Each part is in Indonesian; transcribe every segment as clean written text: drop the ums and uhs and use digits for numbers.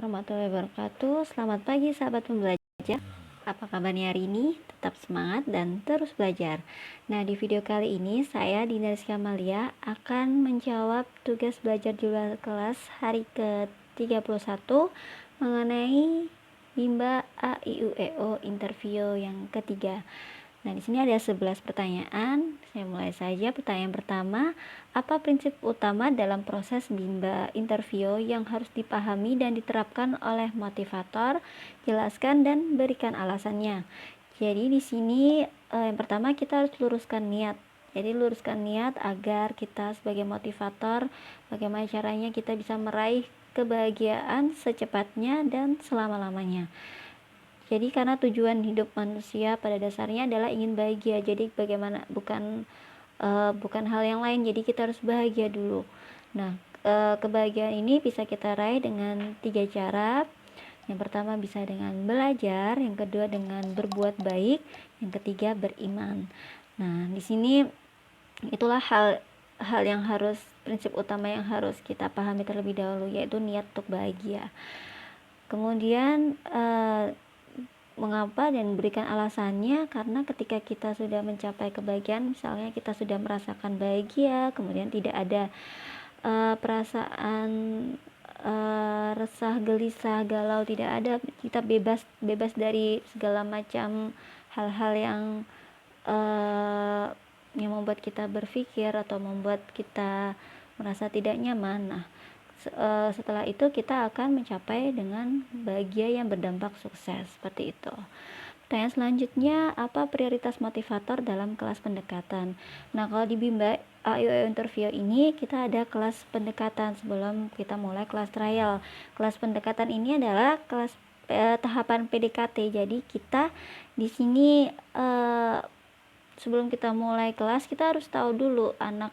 warahmatullahi wabarakatuh. Selamat pagi sahabat pembelajar. Apa kabarnya hari ini? Tetap semangat dan terus belajar. Nah, di video kali ini saya Dina Rizky Amalia akan menjawab tugas belajar di luar kelas hari ke-31 mengenai Bimba A I U E O interview yang ketiga. Nah, di sini ada 11 pertanyaan. Saya mulai saja. Pertanyaan pertama, apa prinsip utama dalam proses Bimba interview yang harus dipahami dan diterapkan oleh motivator? Jelaskan dan berikan alasannya. Jadi di sini yang pertama kita harus luruskan niat. Jadi luruskan niat agar kita sebagai motivator, bagaimana caranya kita bisa meraih kebahagiaan secepatnya dan selama-lamanya. Jadi karena tujuan hidup manusia pada dasarnya adalah ingin bahagia. Jadi bagaimana bukan hal yang lain. Jadi kita harus bahagia dulu. Nah, kebahagiaan ini bisa kita raih dengan 3 cara. Yang pertama bisa dengan belajar, yang kedua dengan berbuat baik, yang ketiga beriman. Nah, di sini itulah hal yang harus prinsip utama yang harus kita pahami terlebih dahulu, yaitu niat untuk bahagia. Kemudian mengapa dan berikan alasannya, karena ketika kita sudah mencapai kebahagiaan, misalnya kita sudah merasakan bahagia, kemudian tidak ada perasaan resah, gelisah, galau, tidak ada, kita bebas dari segala macam hal-hal yang membuat kita berpikir atau membuat kita merasa tidak nyaman. Nah, setelah itu kita akan mencapai dengan bahagia yang berdampak sukses, seperti itu. Pertanyaan selanjutnya, apa prioritas motivator dalam kelas pendekatan? Nah, kalau di Bimba AIU interview ini kita ada kelas pendekatan sebelum kita mulai kelas trial. Kelas pendekatan ini adalah kelas tahapan PDKT. Jadi kita di sini sebelum kita mulai kelas, kita harus tahu dulu anak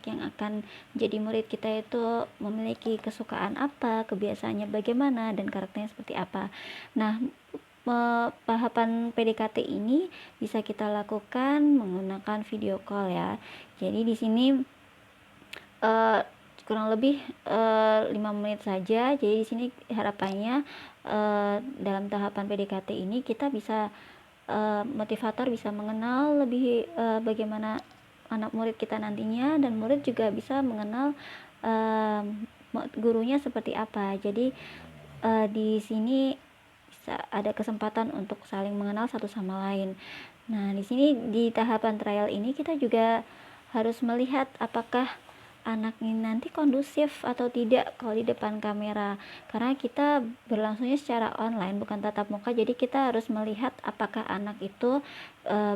yang akan jadi murid kita itu memiliki kesukaan apa, kebiasaannya bagaimana, dan karakternya seperti apa. Nah, tahapan PDKT ini bisa kita lakukan menggunakan video call ya. Jadi di sini kurang lebih 5 menit saja. Jadi di sini harapannya dalam tahapan PDKT ini kita bisa motivator bisa mengenal lebih bagaimana anak murid kita nantinya, dan murid juga bisa mengenal gurunya seperti apa. Jadi di sini bisa ada kesempatan untuk saling mengenal satu sama lain. Nah, di sini di tahapan trial ini kita juga harus melihat apakah anak ini nanti kondusif atau tidak kalau di depan kamera, karena kita berlangsungnya secara online bukan tatap muka. Jadi kita harus melihat apakah anak itu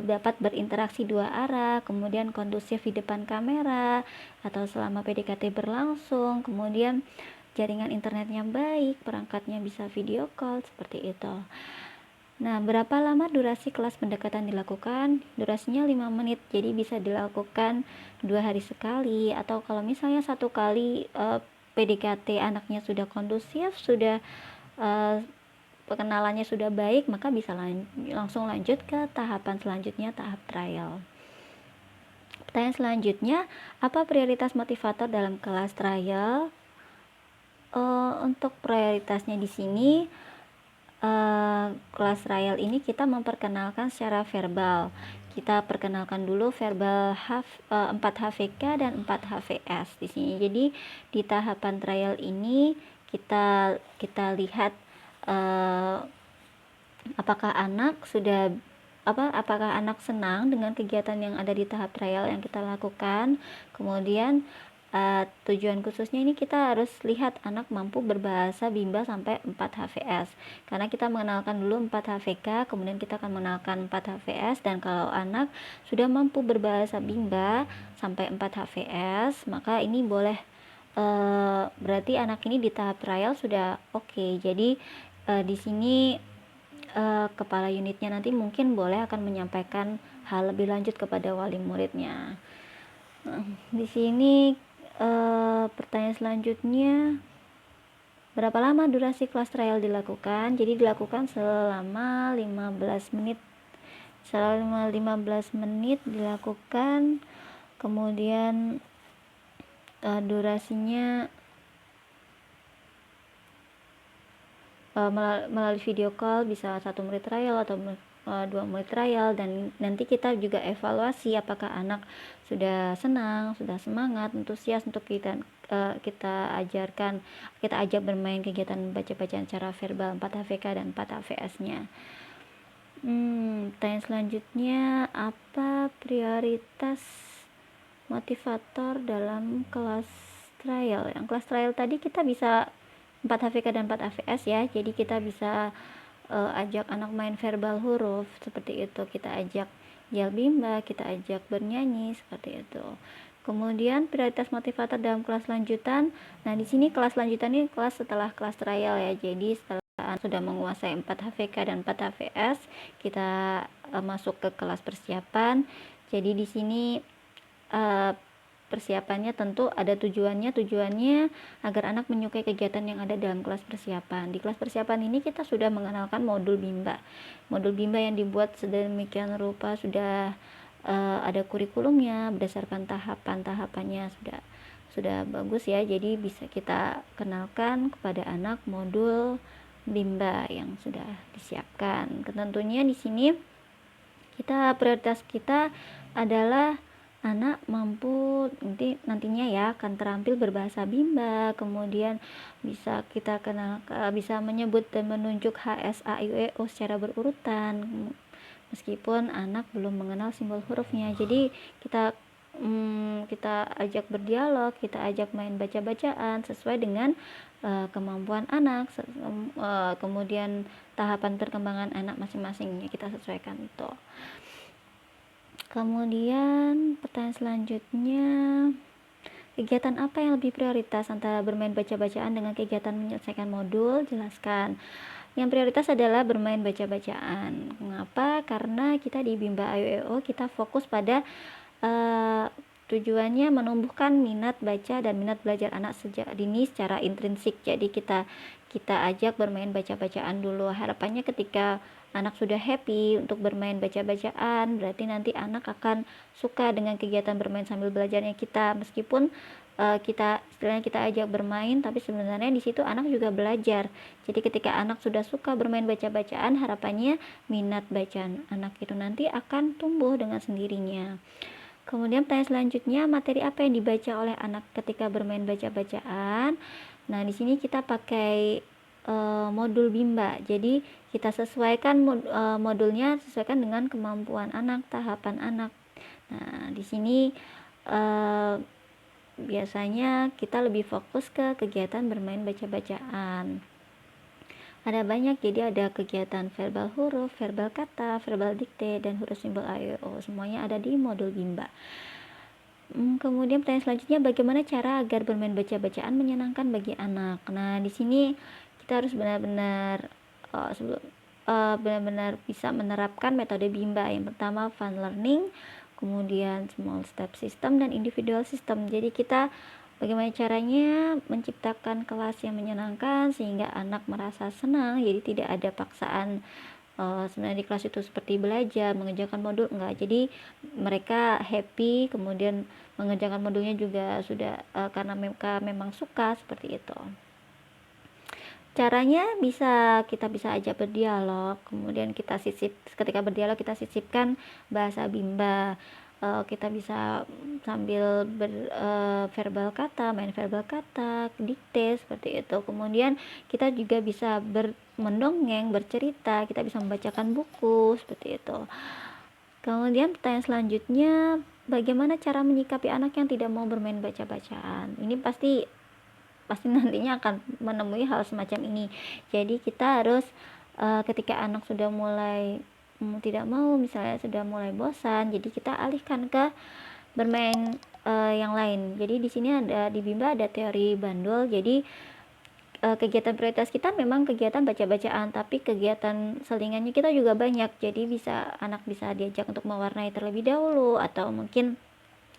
dapat berinteraksi dua arah, kemudian kondusif di depan kamera atau selama PDKT berlangsung, kemudian jaringan internetnya baik, perangkatnya bisa video call, seperti itu. Nah, berapa lama durasi kelas pendekatan dilakukan? Durasinya 5 menit, jadi bisa dilakukan 2 hari sekali, atau kalau misalnya 1 kali PDKT anaknya sudah kondusif, sudah perkenalannya sudah baik, maka bisa langsung lanjut ke tahapan selanjutnya, tahap trial. Pertanyaan selanjutnya, apa prioritas motivator dalam kelas trial? Untuk prioritasnya di sini kelas trial ini kita memperkenalkan secara verbal. Kita perkenalkan dulu verbal 4 HVK dan 4 HVS di sini. Jadi di tahapan trial ini kita lihat apakah anak senang dengan kegiatan yang ada di tahap trial yang kita lakukan. Kemudian tujuan khususnya ini kita harus lihat anak mampu berbahasa Bimba sampai 4 HVS, karena kita mengenalkan dulu 4 HVK, kemudian kita akan mengenalkan 4 HVS. Dan kalau anak sudah mampu berbahasa Bimba sampai 4 HVS, maka ini boleh berarti anak ini di tahap trial sudah oke. Jadi di sini kepala unitnya nanti mungkin boleh akan menyampaikan hal lebih lanjut kepada wali muridnya. Di sini pertanyaan selanjutnya, berapa lama durasi kelas trial dilakukan? Jadi dilakukan selama 15 menit. Selama 15 menit dilakukan, kemudian durasinya melalui video call, bisa 1 menit trial atau 2 menit trial, dan nanti kita juga evaluasi apakah anak sudah senang, sudah semangat, antusias untuk kita ajak bermain kegiatan baca-bacaan secara verbal 4HVK dan 4HVS-nya. Pertanyaan selanjutnya, apa prioritas motivator dalam kelas trial? Yang kelas trial tadi kita bisa 4HVK dan 4HVS ya, jadi kita bisa ajak anak main verbal huruf seperti itu, kita ajak yel bimba, kita ajak bernyanyi seperti itu. Kemudian prioritas motivator dalam kelas lanjutan. Nah, di sini kelas lanjutan ini kelas setelah kelas trial ya. Jadi setelah sudah menguasai 4HVK dan 4HVS, kita masuk ke kelas persiapan. Jadi di sini persiapannya tentu ada tujuannya agar anak menyukai kegiatan yang ada dalam kelas persiapan. Di kelas persiapan ini kita sudah mengenalkan modul bimba yang dibuat sedemikian rupa, sudah ada kurikulumnya berdasarkan tahapannya, sudah bagus ya. Jadi bisa kita kenalkan kepada anak modul bimba yang sudah disiapkan. Tentunya di sini prioritas kita adalah anak mampu nantinya ya akan terampil berbahasa bimba, kemudian bisa kita bisa menyebut dan menunjuk HSAIUEO secara berurutan meskipun anak belum mengenal simbol hurufnya. Jadi kita ajak berdialog, kita ajak main baca-bacaan sesuai dengan kemampuan anak, kemudian tahapan perkembangan anak masing-masingnya kita sesuaikan itu. Kemudian pertanyaan selanjutnya, kegiatan apa yang lebih prioritas antara bermain baca-bacaan dengan kegiatan menyelesaikan modul? Jelaskan. Yang prioritas adalah bermain baca-bacaan. Mengapa? Karena kita di Bimba AYO kita fokus pada tujuannya menumbuhkan minat baca dan minat belajar anak sejak dini secara intrinsik. Jadi kita ajak bermain baca-bacaan dulu. Harapannya ketika anak sudah happy untuk bermain baca-bacaan, berarti nanti anak akan suka dengan kegiatan bermain sambil belajarnya kita. Meskipun kita ajak bermain, tapi sebenarnya di situ anak juga belajar. Jadi ketika anak sudah suka bermain baca-bacaan, harapannya minat bacaan anak itu nanti akan tumbuh dengan sendirinya. Kemudian pertanyaan selanjutnya, materi apa yang dibaca oleh anak ketika bermain baca-bacaan? Nah, di sini kita pakai modul bimba. Jadi kita sesuaikan modulnya sesuaikan dengan kemampuan anak, tahapan anak. Nah, di sini biasanya kita lebih fokus ke kegiatan bermain baca-bacaan. Ada banyak, jadi ada kegiatan verbal huruf, verbal kata, verbal dikte, dan huruf simbol AYO. Semuanya ada di modul bimba. Kemudian pertanyaan selanjutnya, bagaimana cara agar bermain baca-bacaan menyenangkan bagi anak? Nah, di sini kita harus benar-benar bisa menerapkan metode bimba. Yang pertama fun learning, kemudian small step system, dan individual system. Jadi kita bagaimana caranya menciptakan kelas yang menyenangkan sehingga anak merasa senang, jadi tidak ada paksaan sebenarnya di kelas itu seperti belajar mengerjakan modul, enggak. Jadi mereka happy, kemudian mengerjakan modulnya juga sudah karena mereka memang suka, seperti itu. Caranya kita bisa ajak berdialog, kemudian ketika berdialog kita sisipkan bahasa bimba. Kita bisa sambil verbal kata, main verbal kata, dikte, seperti itu. Kemudian kita juga bisa mendongeng, bercerita, kita bisa membacakan buku, seperti itu. Kemudian pertanyaan selanjutnya, bagaimana cara menyikapi anak yang tidak mau bermain baca-bacaan? Ini pasti nantinya akan menemui hal semacam ini. Jadi kita harus ketika anak sudah mulai tidak mau, misalnya sudah mulai bosan, jadi kita alihkan ke bermain yang lain. Jadi di sini di bimba ada teori bandul. Jadi kegiatan prioritas kita memang kegiatan baca-bacaan, tapi kegiatan selingannya kita juga banyak. Jadi anak bisa diajak untuk mewarnai terlebih dahulu, atau mungkin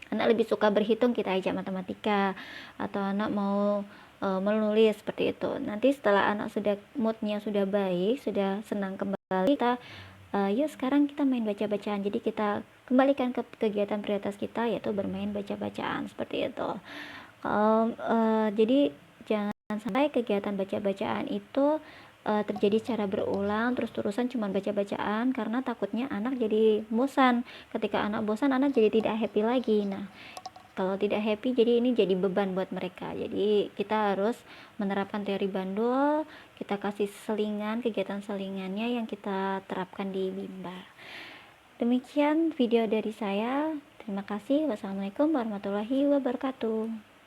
anak lebih suka berhitung, kita ajak matematika, atau anak mau menulis, seperti itu. Nanti setelah anak moodnya sudah baik, sudah senang kembali, kita yuk sekarang kita main baca-bacaan. Jadi kita kembalikan ke kegiatan prioritas kita, yaitu bermain baca-bacaan, seperti itu. Jadi jangan sampai kegiatan baca-bacaan itu terjadi secara berulang terus-terusan cuman baca-bacaan, karena takutnya anak jadi bosan. Ketika anak bosan, anak jadi tidak happy lagi. Nah, kalau tidak happy, jadi ini jadi beban buat mereka. Jadi kita harus menerapkan teori Bandul, kita kasih selingan, kegiatan selingannya yang kita terapkan di Bimba. Demikian video dari saya. Terima kasih. Wassalamualaikum warahmatullahi wabarakatuh.